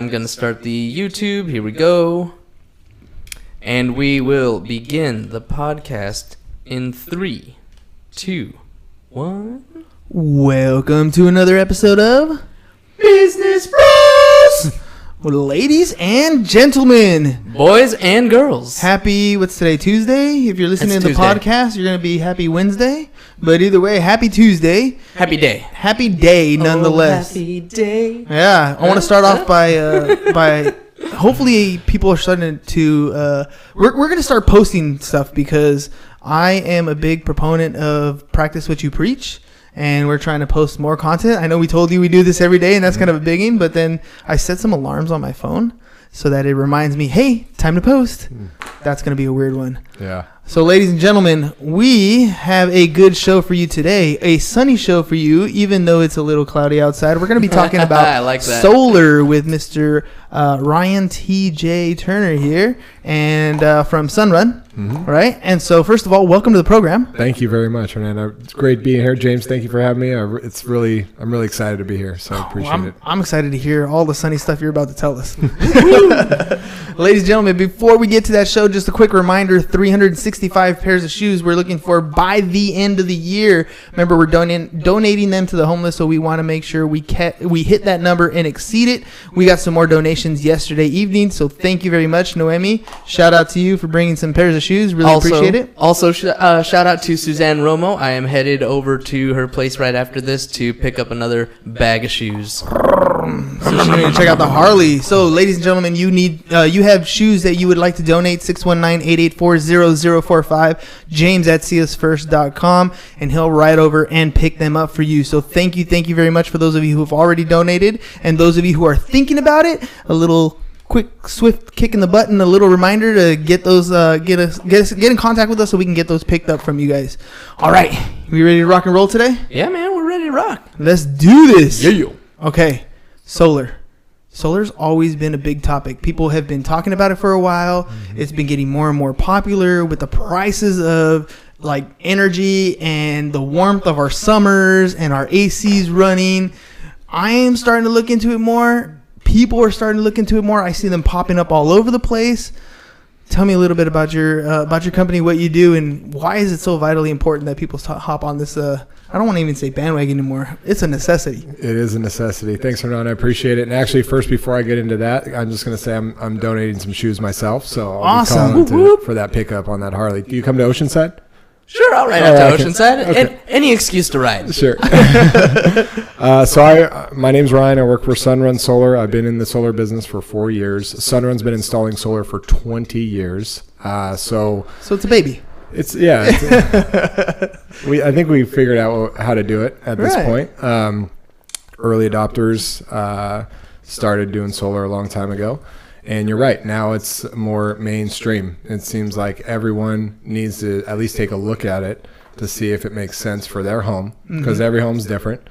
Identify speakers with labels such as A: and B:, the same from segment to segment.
A: I'm going to start the YouTube. Here we go. And we will begin the podcast in 3, 2, 1.
B: Welcome to another episode of
A: Business Bros!
B: Ladies and gentlemen,
A: Boys and girls.
B: happy, what's today, Tuesday? If you're listening
A: It's
B: to the
A: Tuesday.
B: podcast, you're going to be happy Wednesday. But either way, happy Tuesday.
A: Happy day.
B: Happy day, nonetheless.
A: Happy day.
B: Yeah, I want to start off by hopefully people are starting to we're going to start posting stuff because I am a big proponent of practice what you preach, and we're trying to post more content. I know we told you we do this every day, and that's kind of a biggin', but then I set some alarms on my phone so that it reminds me, hey, time to post. That's going to be a weird one.
C: Yeah.
B: So, ladies and gentlemen, we have a good show for you today, a sunny show for you, even though it's a little cloudy outside. We're going to be talking about
A: I like that.
B: solar with Mr. Ryan T.J. Turner here, and from SunRun, right? And so, first of all, welcome to the program.
C: Thank you very much, Fernando. It's great being here. James, thank you for having me. I'm really excited to be here, so I appreciate it.
B: I'm excited to hear all the sunny stuff you're about to tell us. Ladies and gentlemen, before we get to that show, just a quick reminder, 365 pairs of shoes we're looking for by the end of the year. Remember, we're donating them to the homeless, so we want to make sure we hit that number and exceed it. We got some more donations yesterday evening, so thank you very much, Noemi. Shout out to you for bringing some pairs of shoes. Really appreciate it.
A: Also, shout out to Suzanne Romo. I am headed over to her place right after this to pick up another bag of shoes.
B: So you need to check out the Harley. So, ladies and gentlemen, you have shoes that you would like to donate, 619-884-0045, James at seeusfirst.com, and he'll ride over and pick them up for you. So thank you very much for those of you who have already donated, and those of you who are thinking about it, a little quick, swift kick in the button, a little reminder to get those, get in contact with us so we can get those picked up from you guys. All right, we ready to rock and roll today?
A: Yeah, man, we're ready to rock.
B: Let's do this.
A: Yeah.
B: Okay, solar. Solar's always been a big topic. People have been talking about it for a while. It's been getting more and more popular with the prices of like energy and the warmth of our summers and our ACs running. I am starting to look into it more. People are starting to look into it more. I see them popping up all over the place. Tell me a little bit about your company, what you do, and why is it so vitally important that people hop on this? I don't want to even say bandwagon anymore. It's a necessity.
C: It is a necessity. Thanks, Fernando. I appreciate it. And actually, first, before I get into that, I'm just going to say I'm donating some shoes myself. So I'll be calling for that pickup on that Harley. Do you come to Oceanside?
A: Sure, I'll ride out to Oceanside. Okay. Any excuse to ride.
C: Sure. My name's Ryan. I work for SunRun Solar. I've been in the solar business for 4 years. SunRun's been installing solar for 20 years. So
B: it's a baby.
C: I think we figured out how to do it at this point. Early adopters started doing solar a long time ago. And you're right. Now it's more mainstream. It seems like everyone needs to at least take a look at it to see if it makes sense for their home, because every home's different.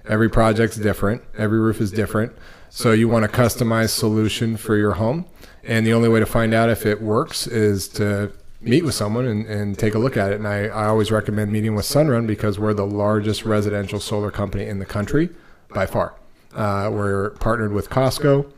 C: Every project's different. Every roof is different. So you want a customized solution for your home. And the only way to find out if it works is to meet with someone and take a look at it. And I always recommend meeting with SunRun because we're the largest residential solar company in the country by far. We're partnered with Costco.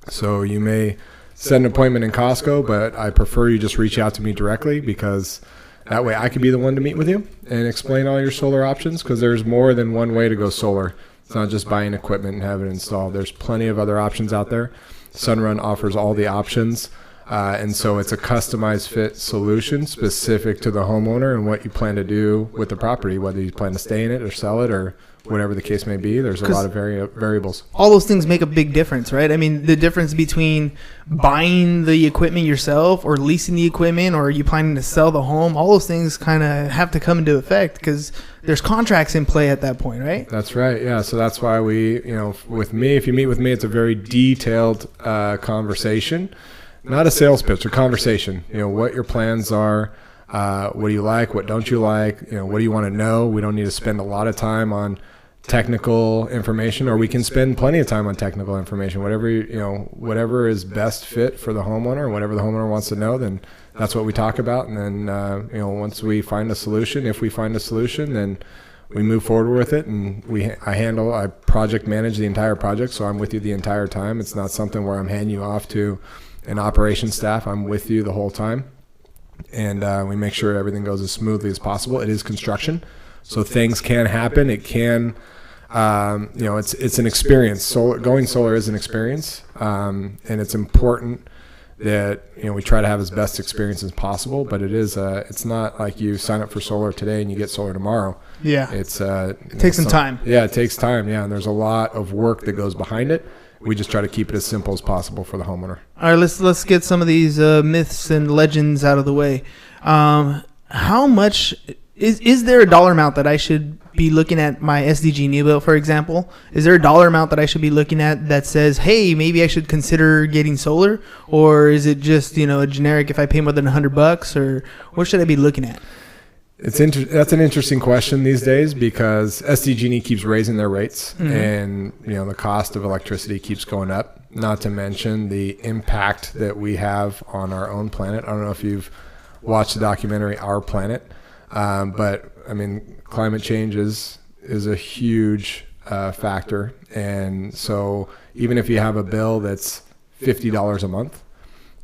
C: So you may set an appointment in Costco, but I prefer you just reach out to me directly because that way I could be the one to meet with you and explain all your solar options, because there's more than one way to go solar. It's not just buying equipment and having it installed. There's plenty of other options out there. SunRun offers all the options, and so it's a customized fit solution specific to the homeowner and what you plan to do with the property, whether you plan to stay in it or sell it or whatever the case may be. There's a lot of variables.
B: All those things make a big difference, right? I mean, the difference between buying the equipment yourself or leasing the equipment, or you planning to sell the home, all those things kind of have to come into effect because there's contracts in play at that point, right?
C: That's right. Yeah. So that's why with me, if you meet with me, it's a very detailed conversation, not a sales pitch, a conversation. What your plans are. What do you like? What don't you like? What do you want to know? We don't need to spend a lot of time on technical information, or we can spend plenty of time on technical information. Whatever is best fit for the homeowner, whatever the homeowner wants to know, then that's what we talk about. And then once we find a solution, if we find a solution, then we move forward with it, and I project manage the entire project, so I'm with you the entire time. It's not something where I'm handing you off to an operations staff. I'm with you the whole time, and we make sure everything goes as smoothly as possible. It is construction, so things can happen. It can, it's an experience. Going solar is an experience, and it's important that we try to have as best experience as possible, but it's not like you sign up for solar today and you get solar tomorrow.
B: Yeah,
C: it
B: takes some time.
C: Yeah, it takes time. Yeah, and there's a lot of work that goes behind it. We just try to keep it as simple as possible for the homeowner.
B: All right, let's get some of these myths and legends out of the way. How much is there a dollar amount that I should be looking at my SDG&E bill, for example? Is there a dollar amount that I should be looking at that says, hey, maybe I should consider getting solar? Or is it just, a generic, if I pay more than $100, or what should I be looking at?
C: That's an interesting question these days, because SDG&E keeps raising their rates, and the cost of electricity keeps going up, not to mention the impact that we have on our own planet. I don't know if you've watched the documentary Our Planet, but I mean, climate change is a huge factor. And so even if you have a bill that's $50 a month,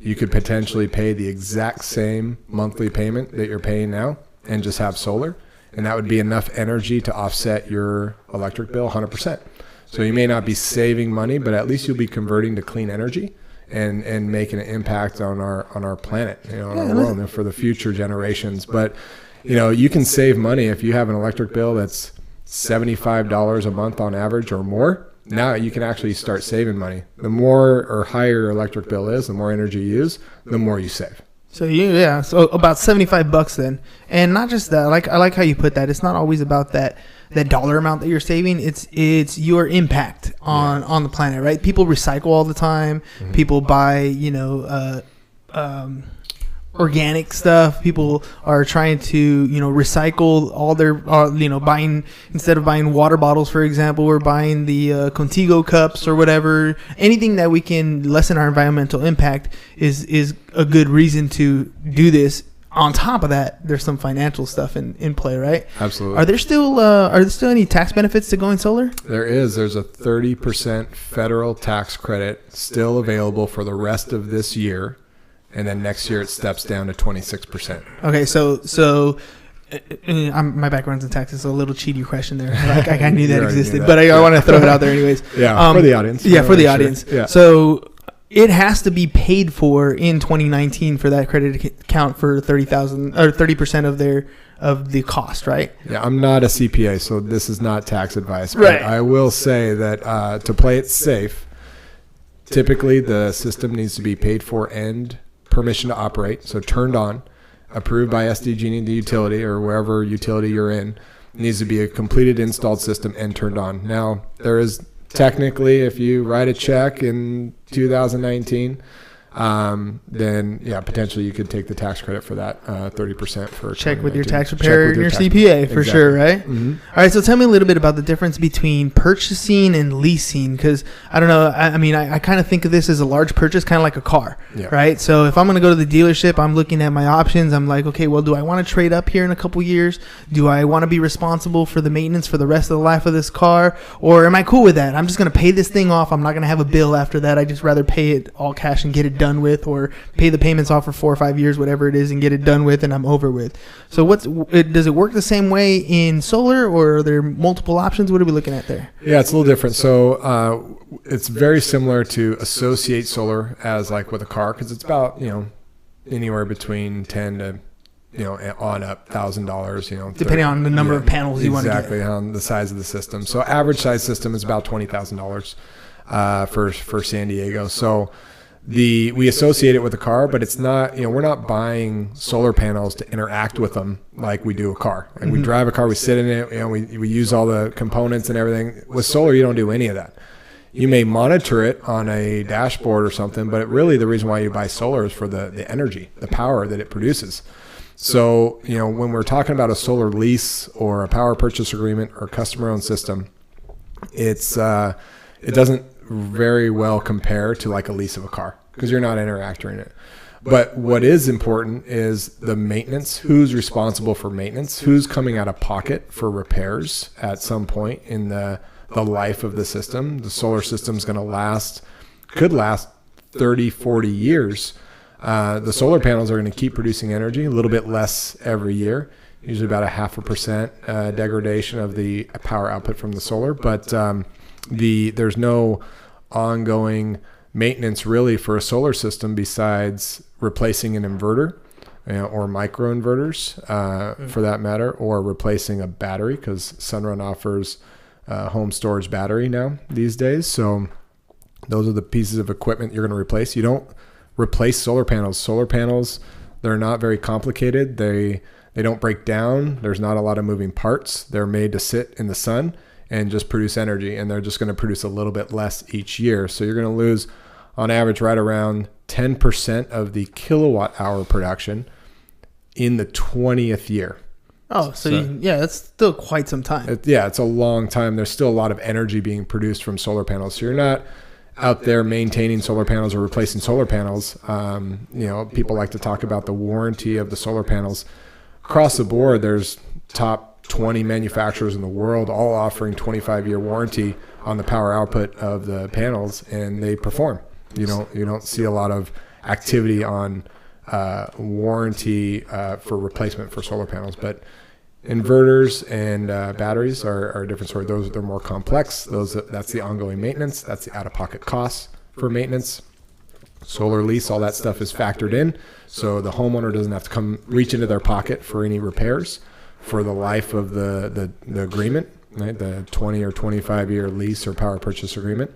C: you could potentially pay the exact same monthly payment that you're paying now and just have solar. And that would be enough energy to offset your electric bill 100%. So you may not be saving money, but at least you'll be converting to clean energy and making an impact on our planet, on our world, and for the future generations. But you can save money if you have an electric bill that's $75 a month on average or more. Now you can actually start saving money. The more or higher your electric bill is, the more energy you use, the more you save.
B: So so about $75 then. And not just that, I like how you put that. It's not always about that dollar amount that you're saving. It's your impact on the planet, right? People recycle all the time. Mm-hmm. People buy, organic stuff. People are trying to, recycle all their, buying, instead of buying water bottles, for example, we're buying the Contigo cups or whatever. Anything that we can lessen our environmental impact is a good reason to do this. On top of that, there's some financial stuff in play, right?
C: Absolutely.
B: Are there still any tax benefits to going solar?
C: There is. There's a 30% federal tax credit still available for the rest of this year. And then next year it steps down to 26%.
B: Okay, so my background's in taxes, so a little cheaty question there. I knew that existed, but I want to throw it out there anyways.
C: Yeah, for the audience.
B: Yeah, for the audience. Yeah. So it has to be paid for in 2019 for that credit to count for 30,000 or 30% of the cost, right?
C: Yeah, I'm not a CPA, so this is not tax advice. But
B: right.
C: I will say that to play it safe, typically the system needs to be paid for and permission to operate, so turned on, approved by SDG&E, the utility, or wherever utility you're in. It needs to be a completed installed system and turned on. Now, there is technically, if you write a check in 2019, then potentially you could take the tax credit for that 30% for
B: check with your tax preparer and your CPA for sure, right? Mm-hmm. All right, so tell me a little bit about the difference between purchasing and leasing, because I don't know. I kind of think of this as a large purchase, kind of like a car, right? So if I'm going to go to the dealership, I'm looking at my options. I'm like, okay, well, do I want to trade up here in a couple years? Do I want to be responsible for the maintenance for the rest of the life of this car, or am I cool with that? I'm just going to pay this thing off. I'm not going to have a bill after that. I just rather pay it all cash and get it done with, or pay the payments off for 4 or 5 years, whatever it is, and get it done with, and I'm over with. So does it work the same way in solar, or are there multiple options? What are we looking at there?
C: Yeah, it's a little different. So it's very similar to associate solar as like with a car, because it's about anywhere between $10 to on up $1,000,
B: depending on the number of panels you want to get.
C: Exactly, on the size of the system. So average size system is about $20,000 for San Diego. So we associate it with a car, but it's not, we're not buying solar panels to interact with them like we do a car. Like we drive a car, we sit in it, we use all the components and everything. With solar, you don't do any of that. You may monitor it on a dashboard or something, but really the reason why you buy solar is for the energy, the power that it produces. So, when we're talking about a solar lease or a power purchase agreement or customer-owned system, it doesn't very well compare to like a lease of a car, because you're not interacting in it. But what is important is the maintenance. Who's responsible for maintenance? Who's coming out of pocket for repairs at some point in the life of the system? The solar system is going to could last 30, 40 years. The solar panels are going to keep producing energy, a little bit less every year, usually about 0.5% degradation of the power output from the solar. But there's no ongoing maintenance really for a solar system besides replacing an inverter, or microinverters for that matter, or replacing a battery, because Sunrun offers home storage battery now these days. So those are the pieces of equipment you're going to replace. You don't replace solar panels. Solar panels, they're not very complicated. They don't break down. There's not a lot of moving parts. They're made to sit in the sun and just produce energy, and they're just going to produce a little bit less each year. So you're going to lose on average right around 10% of the kilowatt hour production in the 20th year.
B: Oh, so that's still quite some time.
C: It's a long time. There's still a lot of energy being produced from solar panels. So you're not out there maintaining solar panels or replacing solar panels. People like to talk about the warranty of the solar panels. Across the board, there's top 20 manufacturers in the world all offering 25-year warranty on the power output of the panels, and they perform. You don't see a lot of activity on warranty for replacement for solar panels, but inverters and batteries are a different story. They're more complex. That's the ongoing maintenance. That's the out-of-pocket costs for maintenance. Solar lease, all that stuff is factored in, so the homeowner doesn't have to come reach into their pocket for any repairs for the life of the agreement, right? The 20 or 25-year lease or power purchase agreement.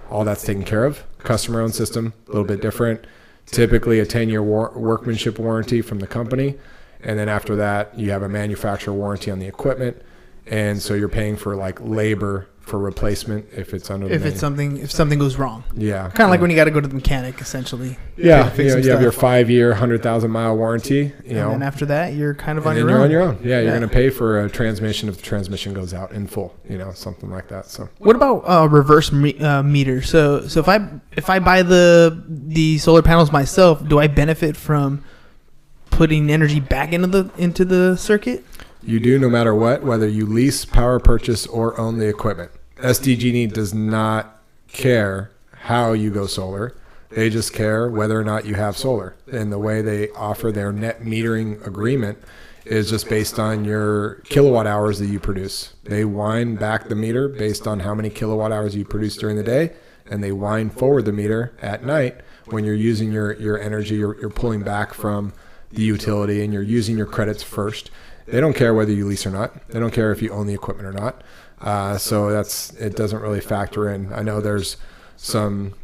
C: All that's taken care of. Customer-owned system, a little bit different. Typically a 10-year workmanship warranty from the company. And then after that, you have a manufacturer warranty on the equipment. And so you're paying for like labor for replacement if it's under
B: if something goes wrong.
C: Yeah.
B: Kind of like when you got to go to the mechanic, essentially.
C: Yeah. You have your 5-year, 100,000-mile warranty.
B: And then after that, you're kind of on your own.
C: You're on your own. Yeah. You're going to pay for a transmission if the transmission goes out in full, something like that. So
B: what about reverse meter? So if I buy the solar panels myself, do I benefit from putting energy back into the circuit?
C: You do, no matter what, whether you lease, power purchase, or own the equipment. SDG&E does not care how you go solar. They just care whether or not you have solar. And the way they offer their net metering agreement is just based on your kilowatt hours that you produce. They wind back the meter based on how many kilowatt hours you produce during the day, and they wind forward the meter at night when you're using your energy, you're pulling back from the utility, and you're using your credits first. They don't care whether you lease or not. They don't care if you own the equipment or not. So it doesn't really factor in. I know there's some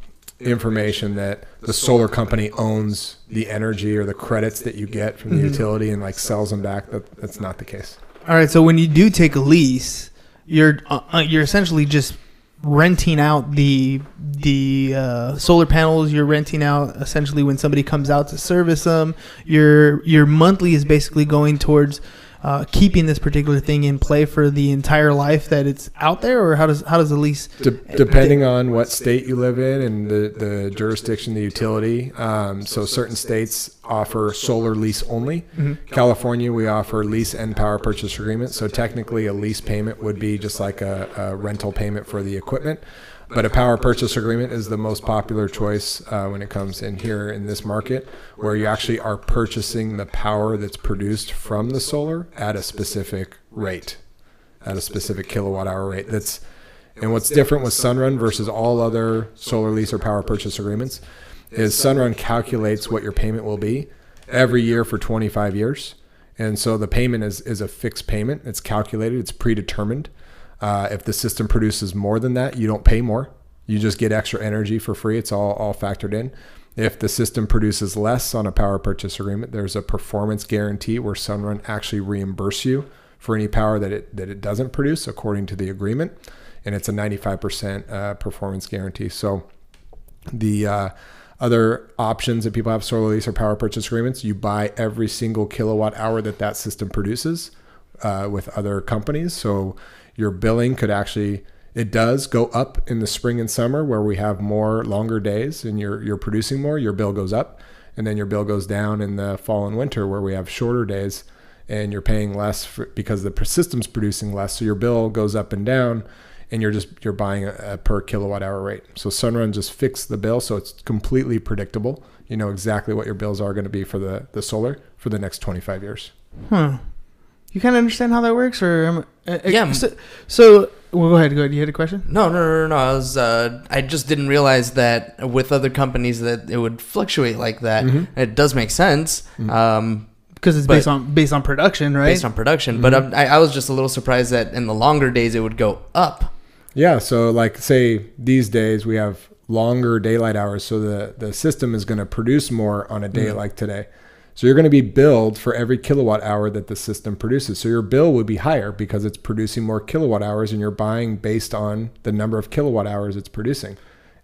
C: information that the solar company owns the energy or the credits that you get from the utility and like sells them back. That's not the case.
B: All right. So when you do take a lease, you're essentially just renting out the solar panels. You're renting out essentially when somebody comes out to service them. Your monthly is basically going towards keeping this particular thing in play for the entire life that it's out there, or how does the lease?
C: Depending on what state you live in and the jurisdiction, the utility. So certain states offer solar lease only. Mm-hmm. California, we offer lease and power purchase agreement. So technically, a lease payment would be just like a rental payment for the equipment. But a power purchase agreement is the most popular choice when it comes in here in this market, where you actually are purchasing the power that's produced from the solar at a specific rate, at a specific kilowatt hour rate. And what's different with Sunrun versus all other solar lease or power purchase agreements is Sunrun calculates what your payment will be every year for 25 years. And so the payment is a fixed payment. It's calculated. It's predetermined. If the system produces more than that, you don't pay more. You just get extra energy for free. It's all factored in. If the system produces less on a power purchase agreement, there's a performance guarantee where Sunrun actually reimburse you for any power that it doesn't produce according to the agreement. And it's a 95% performance guarantee. So the other options that people have, solar lease or power purchase agreements, you buy every single kilowatt hour that system produces with other companies. So your billing could actually, it does go up in the spring and summer where we have more longer days and you're producing more, your bill goes up. and then your bill goes down in the fall and winter where we have shorter days and you're paying less because the system's producing less. So your bill goes up and down, and you're buying a per kilowatt hour rate. So SunRun just fixed the bill, so it's completely predictable. You know exactly what your bills are going to be for the solar for the next 25 years.
B: Huh. You kind of understand how that works, or
A: yeah.
B: So well, go ahead. You had a question?
A: No. I just didn't realize that with other companies that it would fluctuate like that. Mm-hmm. It does make sense.
B: Mm-hmm. Because it's based on production, right?
A: Based on production. Mm-hmm. But I was just a little surprised that in the longer days it would go up.
C: Yeah. So like say these days we have longer daylight hours. So the system is going to produce more on a day like today. So you're going to be billed for every kilowatt hour that the system produces. So your bill would be higher because it's producing more kilowatt hours, and you're buying based on the number of kilowatt hours it's producing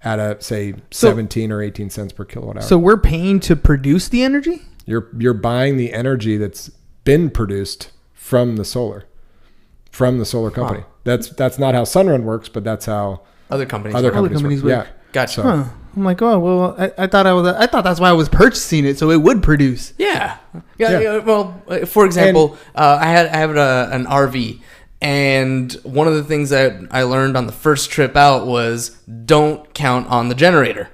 C: at a, say, 17 or 18 cents per kilowatt hour.
B: So we're paying to produce the energy?
C: You're buying the energy that's been produced from the solar company. Wow. That's not how SunRun works, but that's how
A: other companies
B: work.
C: Yeah.
A: Gotcha.
B: Huh. I'm like, oh well, I thought that's why I was purchasing it, so it would produce.
A: Yeah. Well, for example, I have an RV, and one of the things that I learned on the first trip out was don't count on the generator.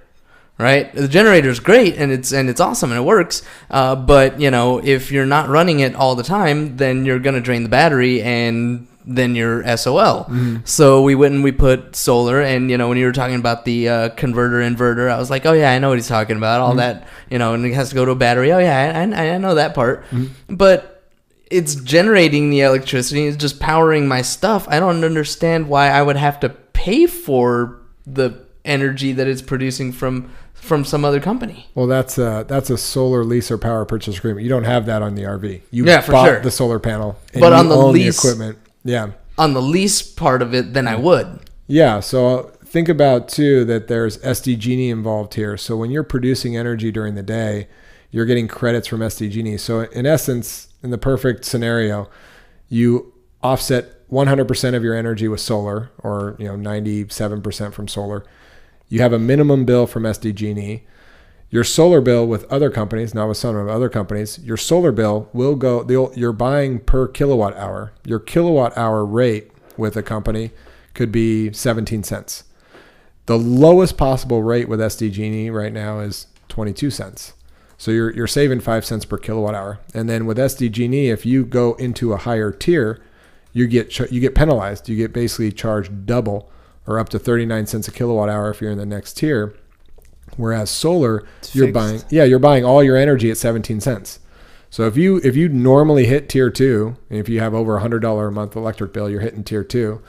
A: Right, the generator is great and it's awesome and it works. But if you're not running it all the time, then you're gonna drain the battery and then you're SOL. Mm-hmm. So we went and we put solar, and when you were talking about the converter inverter, I was like, oh yeah, I know what he's talking about. All that, and it has to go to a battery. Oh yeah, I know that part. Mm-hmm. But it's generating the electricity. It's just powering my stuff. I don't understand why I would have to pay for the energy that it's producing from some other company.
C: Well, that's a solar lease or power purchase agreement. You don't have that on the RV. You
A: bought
C: the solar panel, and
A: but
C: you
A: on the
C: own
A: lease
C: the equipment. Yeah.
A: On the lease part of it, then I would.
C: Yeah. So think about too that there's SDG&E involved here. So when you're producing energy during the day, you're getting credits from SDG&E. So in essence, in the perfect scenario, you offset 100% of your energy with solar, or 97% from solar. You have a minimum bill from SDG&E. Your solar bill with other companies, not with SunRun, other companies, your solar bill will go, you're buying per kilowatt hour. Your kilowatt hour rate with a company could be 17 cents. The lowest possible rate with SDG&E right now is 22 cents. So you're saving 5 cents per kilowatt hour. And then with SDG&E, if you go into a higher tier, you get penalized. You get basically charged double, or up to 39 cents a kilowatt hour if you're in the next tier. Whereas solar, you're buying all your energy at 17 cents. So if you normally hit tier 2, and if you have over $100 a month electric bill, you're hitting tier 2.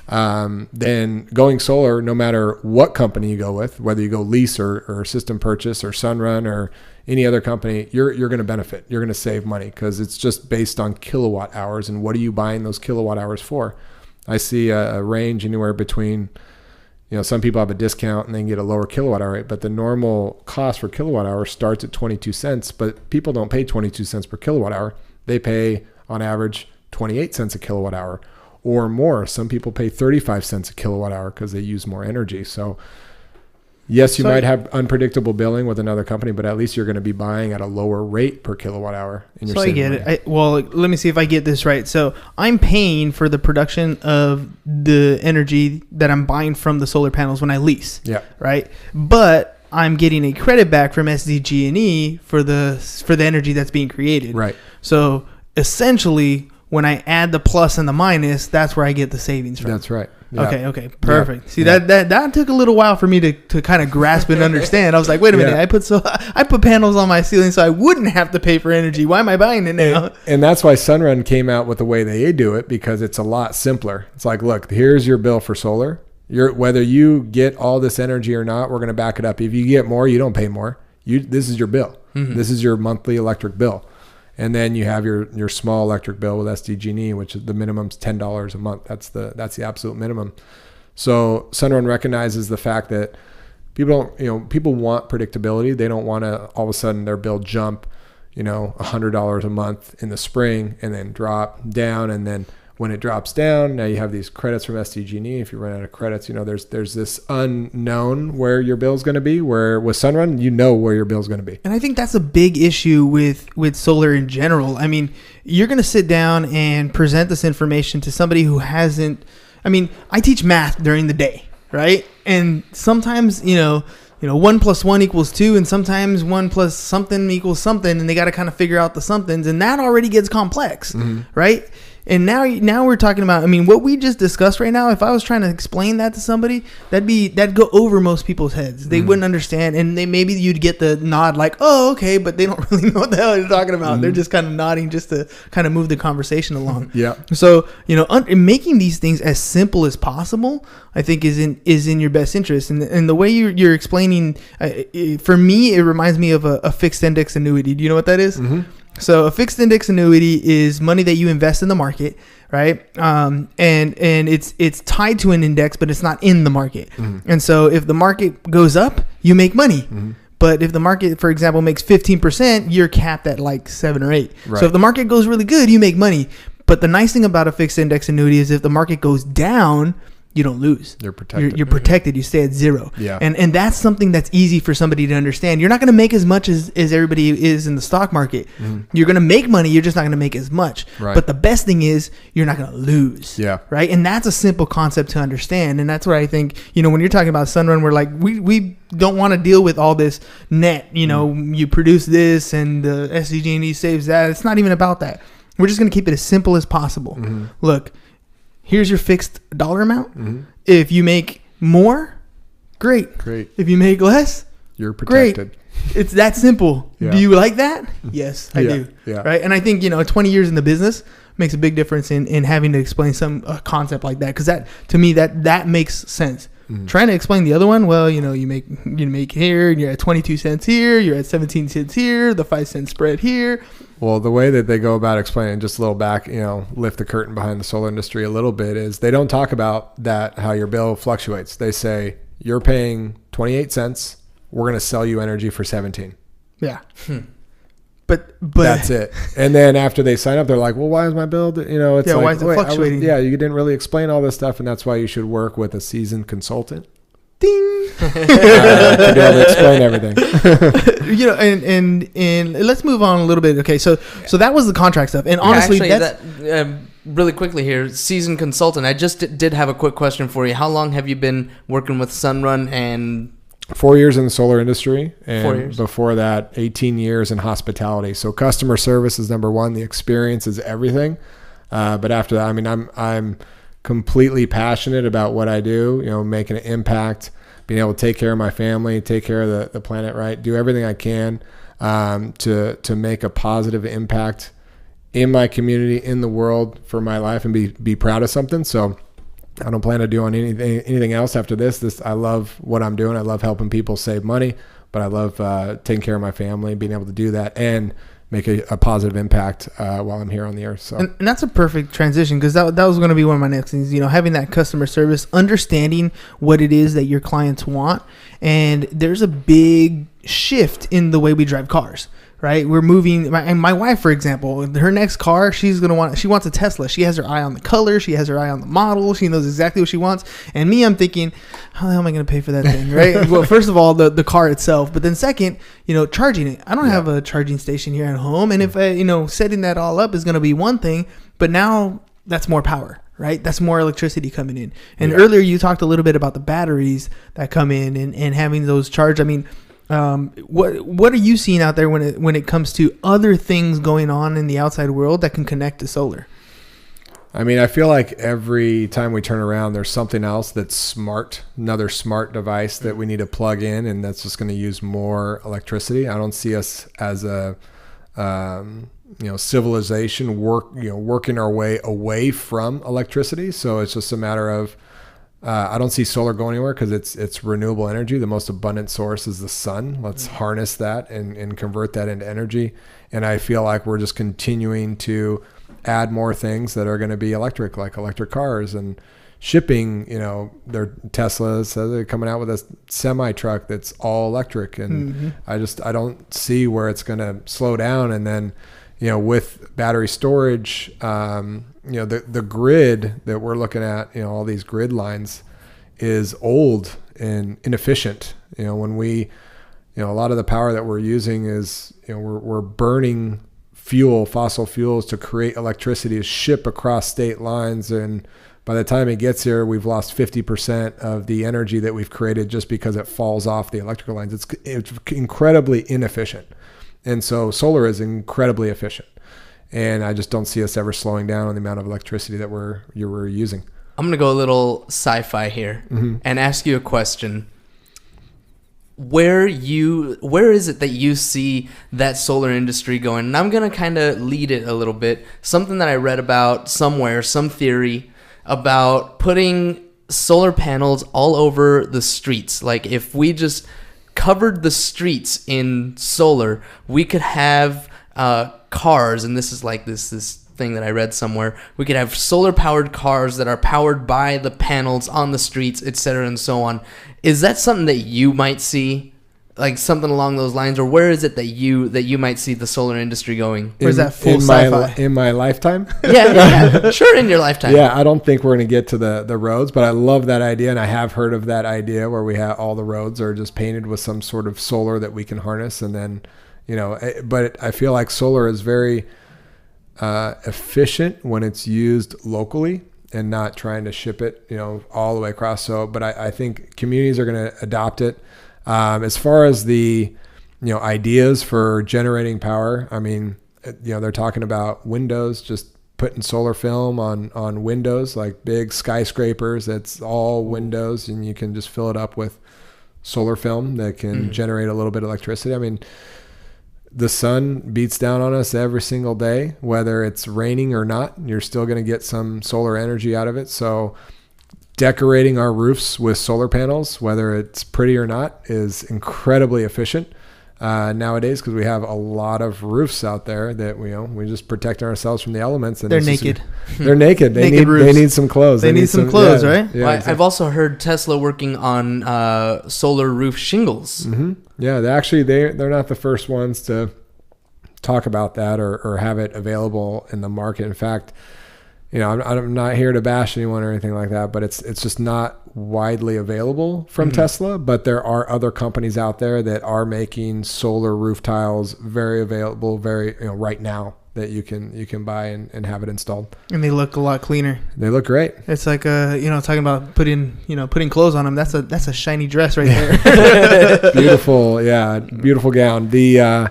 C: Then going solar, no matter what company you go with, whether you go lease or system purchase or SunRun or any other company, you're going to benefit. You're going to save money because it's just based on kilowatt hours, and what are you buying those kilowatt hours for? I see a range anywhere between, some people have a discount and they can get a lower kilowatt hour rate, but the normal cost for kilowatt hour starts at 22 cents, but people don't pay 22 cents per kilowatt hour. They pay on average 28 cents a kilowatt hour or more. Some people pay 35 cents a kilowatt hour because they use more energy. So yes, you might have unpredictable billing with another company, but at least you're going to be buying at a lower rate per kilowatt hour. And you're saving money.
B: It. Well, let me see if I get this right. So I'm paying for the production of the energy that I'm buying from the solar panels when I lease.
C: Yeah.
B: Right. But I'm getting a credit back from SDG&E for the energy that's being created.
C: Right.
B: So essentially, when I add the plus and the minus, that's where I get the savings from.
C: That's right. Yeah.
B: Okay, perfect. See, that took a little while for me to kind of grasp and understand. I was like, wait a minute, I put panels on my ceiling so I wouldn't have to pay for energy. Why am I buying it now?
C: And that's why SunRun came out with the way they do it, because it's a lot simpler. It's like, look, here's your bill for solar. Whether you get all this energy or not, we're going to back it up. If you get more, you don't pay more. This is your bill. Mm-hmm. This is your monthly electric bill. And then you have your small electric bill with SDG&E, which is the minimum's $10 a month. That's the absolute minimum. So SunRun recognizes the fact that people want predictability. They don't want to all of a sudden their bill jump, $100 a month in the spring and then drop down, and then when it drops down, now you have these credits from SDG&E. If you run out of credits, there's this unknown where your bill's going to be, where with SunRun, where your bill's going to be.
B: And I think that's a big issue with solar in general. I mean, you're going to sit down and present this information to somebody who hasn't, I teach math during the day, right? And sometimes, 1 + 1 = 2, and sometimes 1 plus something equals something, and they got to kind of figure out the somethings, and that already gets complex, right? And now we're talking about, what we just discussed right now, if I was trying to explain that to somebody, that'd go over most people's heads. They wouldn't understand, and maybe you'd get the nod like, oh, okay, but they don't really know what the hell you're talking about. They're just kind of nodding just to kind of move the conversation along.
C: Yeah.
B: So, making these things as simple as possible, I think is in your best interest. And the way you're explaining, for me, it reminds me of a fixed index annuity. Do you know what that is? So a fixed index annuity is money that you invest in the market, right? And it's tied to an index, but it's not in the market. And so if the market goes up, you make money. But if the market, for example, makes 15%, you're capped at like 7 or 8. Right. So if the market goes really good, you make money. But the nice thing about a fixed index annuity is if the market goes down, you don't lose.
C: You're protected.
B: You're protected. You stay at 0.
C: Yeah.
B: And that's something that's easy for somebody to understand. You're not going to make as much as everybody is in the stock market. You're going to make money. You're just not going to make as much.
C: Right.
B: But the best thing is you're not going to lose.
C: Yeah.
B: Right. And that's a simple concept to understand. And that's what I think, when you're talking about SunRun, we're like, we don't want to deal with all this net, you produce this and the SDG&E saves that. It's not even about that. We're just going to keep it as simple as possible. Look, here's your fixed dollar amount. If you make more, great. If you make less,
C: you're protected.
B: Great. It's that simple.
C: Yeah.
B: Do you like that? Yes, I do.
C: Yeah.
B: Right. And I think, 20 years in the business makes a big difference in having to explain some concept like that. Because that, to me, that makes sense. Trying to explain the other one, well, you make here, and you're at 22 cents here, you're at 17 cents here, the 5 cent spread here.
C: Well, the way that they go about explaining, just a little back, lift the curtain behind the solar industry a little bit, is they don't talk about that, how your bill fluctuates. They say, you're paying 28 cents, we're going to sell you energy for 17.
B: Yeah. But
C: that's it. And then after they sign up, they're like, well, why is my bill, it's like,
B: why is it fluctuating?
C: You didn't really explain all this stuff, and that's why you should work with a seasoned consultant.
B: Ding.
C: To be able to explain everything.
B: And let's move on a little bit. Okay, so that was the contract stuff. And honestly,
A: really quickly here, seasoned consultant, I just did have a quick question for you. How long have you been working with SunRun? And
C: 4 years in the solar industry, and
A: 4 years.
C: Before that, 18 years in hospitality. So customer service is number one. The experience is everything. But after that, I'm completely passionate about what I do. Making an impact, being able to take care of my family, take care of the planet, right? Do everything I can to make a positive impact in my community, in the world, for my life, and be proud of something. So I don't plan to do on anything else after this. I love what I'm doing. I love helping people save money, but I love taking care of my family, being able to do that and make a positive impact while I'm here on the earth. So,
B: and that's a perfect transition, because that was going to be one of my next things. Having that customer service, understanding what it is that your clients want, and there's a big shift in the way we drive cars. Right, we're moving. My wife, for example, her next car, she wants a Tesla. She has her eye on the color. She has her eye on the model. She knows exactly what she wants. And me, I'm thinking, how the hell am I going to pay for that thing? Right. Well, first of all, the car itself, but then second, charging it. I don't have a charging station here at home, and if setting that all up is going to be one thing, but now that's more power. Right, that's more electricity coming in. And earlier you talked a little bit about the batteries that come in and having those charged. What are you seeing out there when it comes to other things going on in the outside world that can connect to solar?
C: I feel like every time we turn around, there's something else that's smart, another smart device that we need to plug in, and that's just going to use more electricity. I don't see us as a civilization working our way away from electricity. So it's just a matter of I don't see solar going anywhere because it's renewable energy. The most abundant source is the sun. Let's harness that and convert that into energy. And I feel like we're just continuing to add more things that are going to be electric, like electric cars and shipping. Their Teslas, they're coming out with a semi truck that's all electric. And I don't see where it's going to slow down. And then, with battery storage, the grid that we're looking at, all these grid lines is old and inefficient. When we, a lot of the power that we're using is, we're burning fossil fuels to create electricity to ship across state lines. And by the time it gets here, we've lost 50% of the energy that we've created just because it falls off the electrical lines. It's incredibly inefficient. And so solar is incredibly efficient. And I just don't see us ever slowing down on the amount of electricity that we're using.
A: I'm going to go a little sci-fi here and ask you a question. Where is it that you see that solar industry going? And I'm going to kind of lead it a little bit. Something that I read about somewhere, some theory about putting solar panels all over the streets. Like if we just covered the streets in solar, we could have cars, and this is like this thing that I read somewhere. We could have solar powered cars that are powered by the panels on the streets, etc., and so on. Is that something that you might see, like something along those lines, or where is it that you might see the solar industry going?
B: Or is that full sci-fi?
C: In my lifetime?
A: Yeah, sure, in your lifetime.
C: Yeah, I don't think we're going to get to the roads, but I love that idea, and I have heard of that idea where we have all the roads are just painted with some sort of solar that we can harness, and then, but I feel like solar is very efficient when it's used locally and not trying to ship it, all the way across. So, but I think communities are going to adopt it. As far as the, ideas for generating power, I mean, they're talking about windows, just putting solar film on windows, like big skyscrapers. That's all windows, and you can just fill it up with solar film that can generate a little bit of electricity. I mean, the sun beats down on us every single day, whether it's raining or not. You're still going to get some solar energy out of it. So decorating our roofs with solar panels, whether it's pretty or not, is incredibly efficient nowadays, because we have a lot of roofs out there that we just protect ourselves from the elements. And
B: they're naked.
C: They're naked. They need some clothes.
B: They need some clothes,
C: yeah,
B: right?
C: Yeah,
A: well,
C: exactly.
A: I've also heard Tesla working on solar roof shingles.
C: Yeah, they're not the first ones to talk about that or have it available in the market. In fact, I'm not here to bash anyone or anything like that, but it's just not widely available from Tesla. But there are other companies out there that are making solar roof tiles very available, right now, that you can buy and have it installed.
B: And they look a lot cleaner.
C: They look great.
B: It's like talking about putting clothes on them. That's a shiny dress right there.
C: Beautiful gown.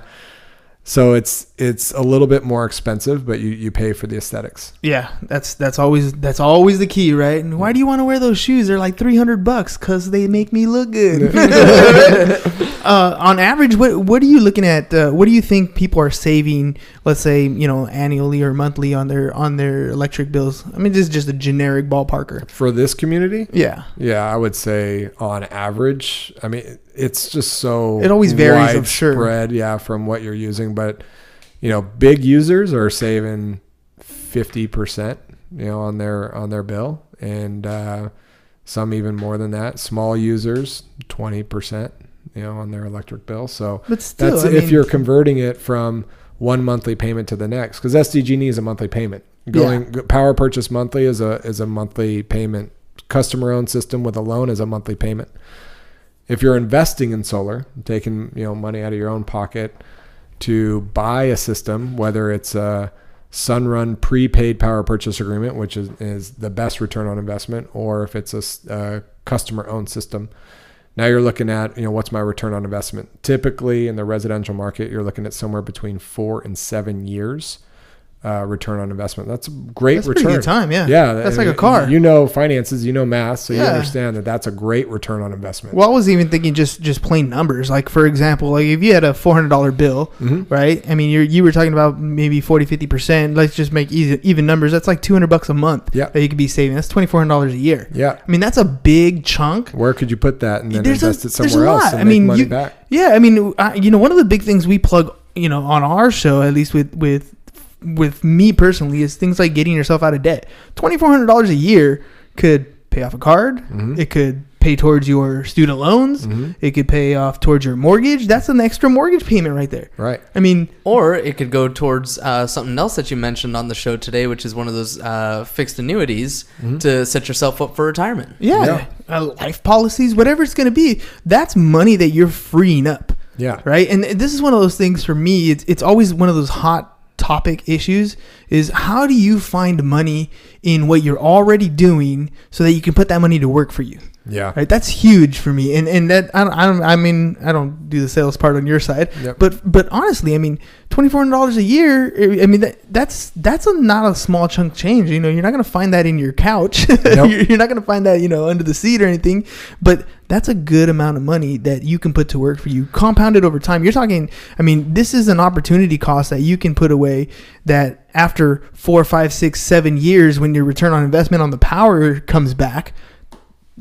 C: So it's a little bit more expensive, but you pay for the aesthetics.
B: Yeah, that's always the key, right? And why do you want to wear those shoes? They're like $300 because they make me look good. On average, what are you looking at? What do you think people are saving? Let's say annually or monthly on their electric bills. I mean, this is just a generic ballparker
C: For this community?
B: Yeah,
C: I would say on average. I mean, it's just so
B: it always varies, I'm sure.
C: Widespread, from what you're using, but big users are saving 50%, on their bill, and some even more than that. Small users, 20%, on their electric bill. So
B: but still,
C: that's if you're converting it from one monthly payment to the next, because SDG&E is a monthly payment. Power purchase monthly is a monthly payment. Customer owned system with a loan is a monthly payment. If you're investing in solar, taking money out of your own pocket to buy a system, whether it's a SunRun prepaid power purchase agreement, which is the best return on investment, or if it's a customer-owned system, now you're looking at what's my return on investment. Typically, in the residential market, you're looking at somewhere between 4 and 7 years. Return on investment. That's a great return.
B: That's pretty good time, yeah.
C: Yeah.
B: That's like a car.
C: Finances, math, so you understand that that's a great return on investment.
B: Well, I was even thinking just plain numbers. Like, for example, like if you had a $400 bill, right? I mean, you were talking about maybe 40-50%. Let's just make even numbers. That's like $200 a month that you could be saving. That's $2,400 a year.
C: Yeah.
B: I mean, that's a big chunk.
C: Where could you put that and then invest it somewhere
B: there's a lot.
C: else and make money back?
B: Yeah. I mean, one of the big things we plug, on our show, at least with me personally, is things like getting yourself out of debt. $2,400 a year could pay off a card. It could pay towards your student loans. It could pay off towards your mortgage. That's an extra mortgage payment right there.
C: Right.
B: I mean,
A: or it could go towards something else that you mentioned on the show today, which is one of those fixed annuities to set yourself up for retirement.
B: Yeah. Life policies, whatever it's going to be. That's money that you're freeing up.
C: Yeah.
B: Right. And this is one of those things for me. It's always one of those hot topic issues is how do you find money in what you're already doing so that you can put that money to work for you?
C: Yeah.
B: Right. That's huge for me. And that I mean, I don't do the sales part on your side, but honestly, I mean, $2,400 a year. I mean, that's not a small chunk change. You know, you're not going to find that in your couch.
C: Nope.
B: You're not going to find that, you know, under the seat or anything, but that's a good amount of money that you can put to work for you, compounded over time. You're talking, I mean, this is an opportunity cost that you can put away that after 4, 5, 6, 7 years, when your return on investment on the power comes back,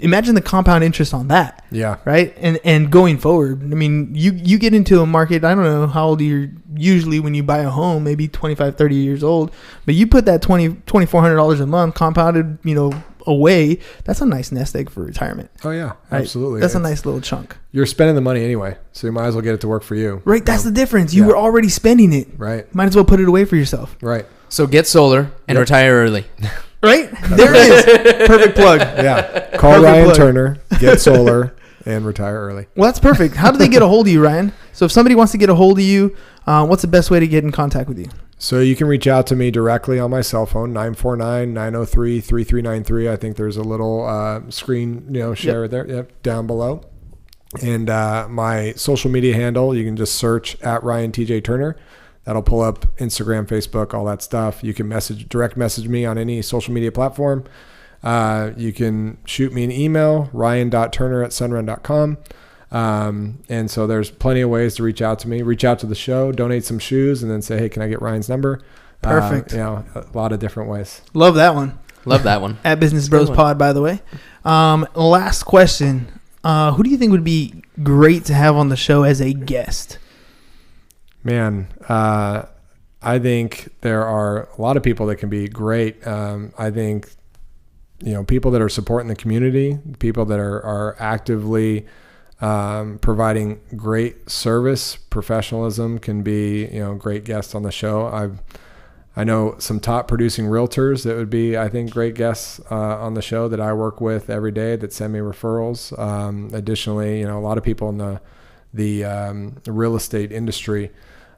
B: imagine the compound interest on that.
C: Yeah.
B: Right. And going forward, I mean, you get into a market, I don't know how old you're usually when you buy a home, maybe 25, 30 years old, but you put that $2,400 a month compounded, you know, away. That's a nice nest egg for retirement.
C: Oh yeah,
B: right?
C: absolutely.
B: That's a nice little chunk.
C: You're spending the money anyway, so you might as well get it to work for you.
B: Right. That's the difference. You were already spending it.
C: Right.
B: Might as well put it away for yourself.
C: Right.
A: So get solar and retire early.
B: Right? There it is. Perfect plug.
C: Yeah. Call
B: Perfect
C: Ryan
B: plug.
C: Turner, get solar, and retire early.
B: Well, that's perfect. How do they get a hold of you, Ryan? So if somebody wants to get a hold of you, what's the best way to get in contact with you?
C: So you can reach out to me directly on my cell phone, 949-903-3393. I think there's a little screen, share there, down below. And my social media handle, you can just search at Ryan TJ Turner. That'll pull up Instagram, Facebook, all that stuff. You can direct message me on any social media platform. You can shoot me an email, ryan.turner@sunrun.com. And so there's plenty of ways to reach out to me. Reach out to the show, donate some shoes, and then say, hey, can I get Ryan's number?
B: Perfect.
C: A lot of different ways.
B: Love that one.
A: Love that one.
B: At Business Bros Pod, by the way. Last question. Who do you think would be great to have on the show as a guest?
C: Man, I think there are a lot of people that can be great. I think, people that are supporting the community, people that are actively providing great service, professionalism can be, great guests on the show. I know some top producing realtors that would be, I think, great guests on the show that I work with every day that send me referrals. Additionally, a lot of people in the real estate industry.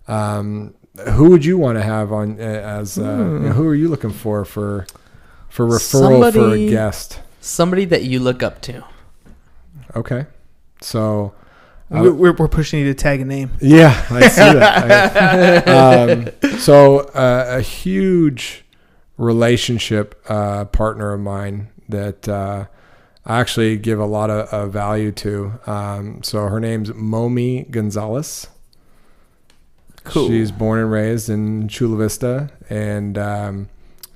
C: Who would you want to have on as who are you looking for referral for a guest?
A: Somebody that you look up to.
C: Okay. So
B: we're pushing you to tag a name.
C: Yeah, I see that. So a huge relationship partner of mine that I actually give a lot of value to. So her name's Momi Gonzalez. Cool. She's born and raised in Chula Vista, and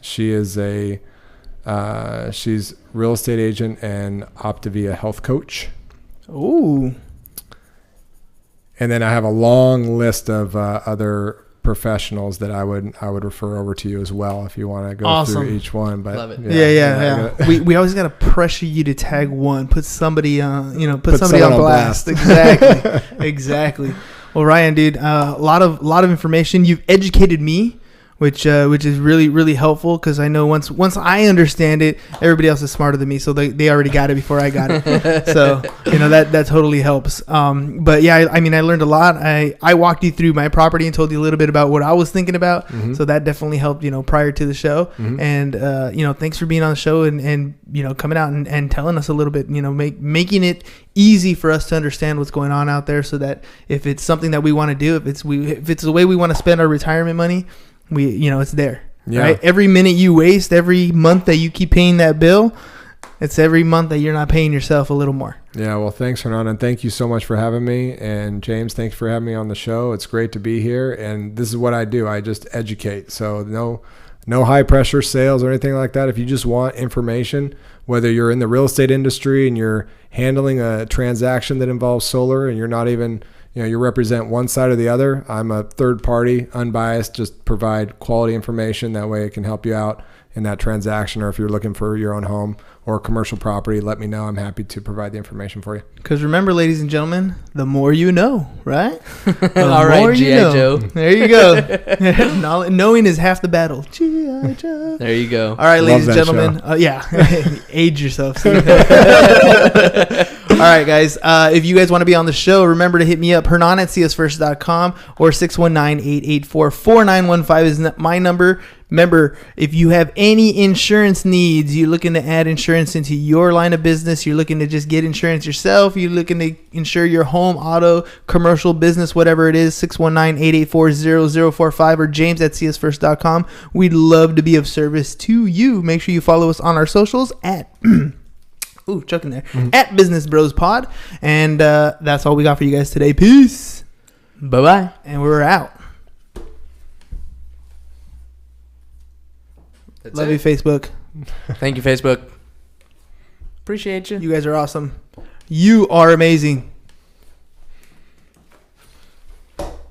C: she is she's real estate agent and Optavia health coach.
B: Ooh.
C: And then I have a long list of other professionals that I would refer over to you as well if you want to go through each one. But
A: love it.
B: Yeah. We always got to pressure you to tag one, put somebody on, put somebody on blast. Exactly. Well, Ryan, dude, a lot of information. You've educated me, which is really, really helpful because I know once I understand it, everybody else is smarter than me, so they already got it before I got it. So that totally helps. But yeah, I mean, I learned a lot. I walked you through my property and told you a little bit about what I was thinking about. Mm-hmm. So that definitely helped, prior to the show. Mm-hmm. And thanks for being on the show and coming out and telling us a little bit. Making it easy for us to understand what's going on out there, so that if it's something that we want to do, if it's the way we want to spend our retirement money, it's there, right? Every minute you waste, every month that you keep paying that bill, it's every month that you're not paying yourself a little more. Yeah. Well, thanks, Hernan. And thank you so much for having me. And James, thanks for having me on the show. It's great to be here. And this is what I do. I just educate. So no high pressure sales or anything like that. If you just want information, whether you're in the real estate industry and you're handling a transaction that involves solar and you're not even, you represent one side or the other. I'm a third party, unbiased, just provide quality information. That way it can help you out in that transaction, or if you're looking for your own home
C: or commercial property, let me know. I'm happy to provide the information for you.
B: Because remember, ladies and gentlemen, the more you know, right?
A: All right, G.I. Joe.
B: There you go. Knowing is half the battle. G.I. Joe.
A: There you go.
B: All right, ladies and gentlemen. Age yourself. All right, guys. If you guys want to be on the show, remember to hit me up, hernan@csfirst.com or 619-884-4915 is my number. Remember, if you have any insurance needs, you're looking to add insurance into your line of business, you're looking to just get insurance yourself, you're looking to insure your home, auto, commercial, business, whatever it is, 619-884-0045 or james@csfirst.com. We'd love to be of service to you. Make sure you follow us on our socials at choking there. At Business Bros Pod. And that's all we got for you guys today. Peace.
A: Bye-bye.
B: And we're out. Love you, Facebook.
A: Thank you, Facebook. Appreciate you.
B: You guys are awesome. You are amazing.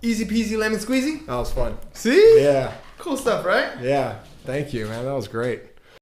B: Easy peasy lemon squeezy.
C: That was fun.
B: See?
C: Yeah.
B: Cool stuff, right?
C: Yeah. Thank you, man. That was great.